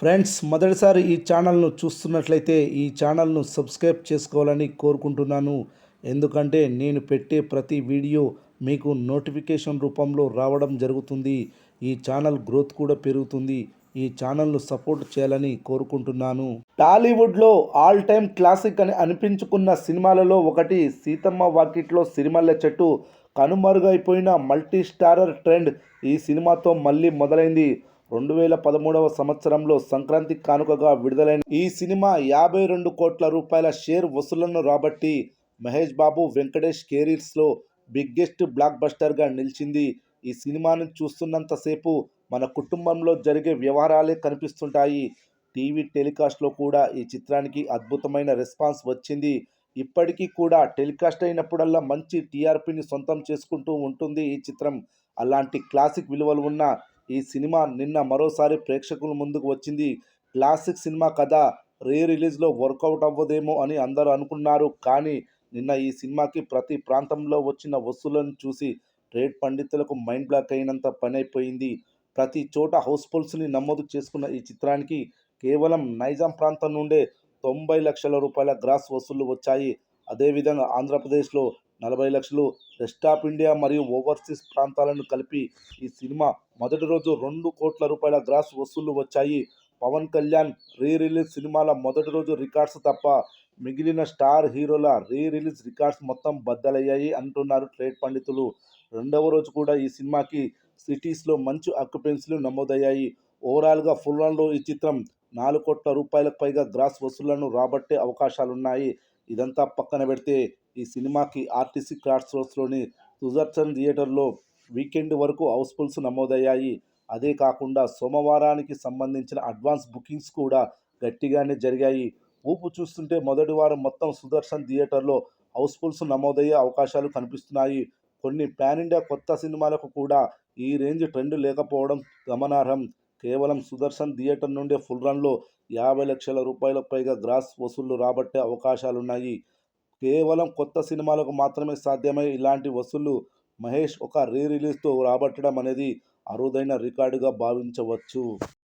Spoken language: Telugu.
ఫ్రెండ్స్, మొదటిసారి ఈ ఛానల్ను చూస్తున్నట్లయితే ఈ ఛానల్ను సబ్స్క్రైబ్ చేసుకోవాలని కోరుకుంటున్నాను. ఎందుకంటే నేను పెట్టే ప్రతి వీడియో మీకు నోటిఫికేషన్ రూపంలో రావడం జరుగుతుంది. ఈ ఛానల్ గ్రోత్ కూడా పెరుగుతుంది. ఈ ఛానల్ను సపోర్ట్ చేయాలని కోరుకుంటున్నాను. టాలీవుడ్లో ఆల్ టైమ్ క్లాసిక్ అని అనిపించుకున్న సినిమాలలో ఒకటి సీతమ్మ వాకిట్లో సిరిమల్లె చెట్టు. కనుమరుగైపోయిన మల్టీ స్టారర్ ట్రెండ్ ఈ సినిమాతో మళ్ళీ మొదలైంది. 2013వ సంవత్సరంలో సంక్రాంతి కానుకగా విడుదలైన ఈ సినిమా 52 కోట్ల రూపాయల షేర్ వసూళ్లను రాబట్టి మహేష్ బాబు, వెంకటేష్ కెరీర్స్లో బిగ్గెస్ట్ బ్లాక్ బస్టర్గా నిలిచింది. ఈ సినిమాను చూస్తున్నంతసేపు మన కుటుంబంలో జరిగే వ్యవహారాలే కనిపిస్తుంటాయి. టీవీ టెలికాస్ట్లో కూడా ఈ చిత్రానికి అద్భుతమైన రెస్పాన్స్ వచ్చింది. ఇప్పటికీ కూడా టెలికాస్ట్ అయినప్పుడల్లా మంచి టీఆర్పీని సొంతం చేసుకుంటూ ఉంటుంది ఈ చిత్రం. అలాంటి క్లాసిక్ విలువలు ఉన్న ఈ సినిమా నిన్న మరోసారి ప్రేక్షకుల ముందుకు వచ్చింది. క్లాసిక్ సినిమా కథ రీ రిలీజ్లో వర్కౌట్ అవ్వదేమో అని అందరూ అనుకున్నారు. కానీ నిన్న ఈ సినిమాకి ప్రతి ప్రాంతంలో వచ్చిన వసూళ్లను చూసి ట్రేడ్ పండితులకు మైండ్ బ్లాక్ అయినంత పని అయిపోయింది. ప్రతి చోట హౌస్ఫుల్స్ని నమోదు చేసుకున్న ఈ చిత్రానికి కేవలం నైజాం ప్రాంతం నుండే 90 లక్షల రూపాయల గ్రాస్ వసూళ్లు వచ్చాయి. అదేవిధంగా ఆంధ్రప్రదేశ్లో 40 లక్షలు, రెస్ట్ ఆఫ్ ఇండియా మరియు ఓవర్సీస్ ప్రాంతాలను కలిపి ఈ సినిమా మొదటి రోజు 2 కోట్ల రూపాయల గ్రాస్ వసూళ్లు వచ్చాయి. పవన్ కళ్యాణ్ రీ రిలీజ్ సినిమాల మొదటి రోజు రికార్డ్స్ తప్ప మిగిలిన స్టార్ హీరోల రీ రిలీజ్ రికార్డ్స్ మొత్తం బద్దలయ్యాయి అంటున్నారు ట్రేడ్ పండితులు. రెండవ రోజు కూడా ఈ సినిమాకి సిటీస్లో మంచి ఆక్యుపెన్సీలు నమోదయ్యాయి. ఓవరాల్గా ఫుల్ రన్లో ఈ చిత్రం 4 కోట్ల రూపాయలకు పైగా గ్రాస్ వసూళ్లను రాబట్టే అవకాశాలున్నాయి. ఇదంతా పక్కన పెడితే ఈ సినిమాకి ఆర్టీసీ క్రాస్ రోడ్స్లోని సుదర్శన్ థియేటర్లో వీకెండ్ వరకు హౌస్ఫుల్స్ నమోదయ్యాయి. అదే కాకుండా సోమవారానికి సంబంధించిన అడ్వాన్స్ బుకింగ్స్ కూడా గట్టిగానే జరిగాయి. ఊపు చూస్తుంటే మొదటి వారం మొత్తం సుదర్శన్ థియేటర్లో హౌస్ఫుల్స్ నమోదయ్యే అవకాశాలు కనిపిస్తున్నాయి. కొన్ని పాన్ ఇండియా కొత్త సినిమాలకు కూడా ఈ రేంజ్ ట్రెండ్ లేకపోవడం గమనార్హం. కేవలం సుదర్శన్ థియేటర్ నుండే ఫుల్ రన్లో 50 లక్షల రూపాయలకు పైగా గ్రాస్ వసూళ్లు రాబట్టే అవకాశాలున్నాయి. కేవలం కొత్త సినిమాలకు మాత్రమే సాధ్యమయ్యే ఇలాంటి వసూళ్లు మహేష్ ఒక రీ రిలీజ్తో రాబట్టడం అనేది అరుదైన రికార్డుగా భావించవచ్చు.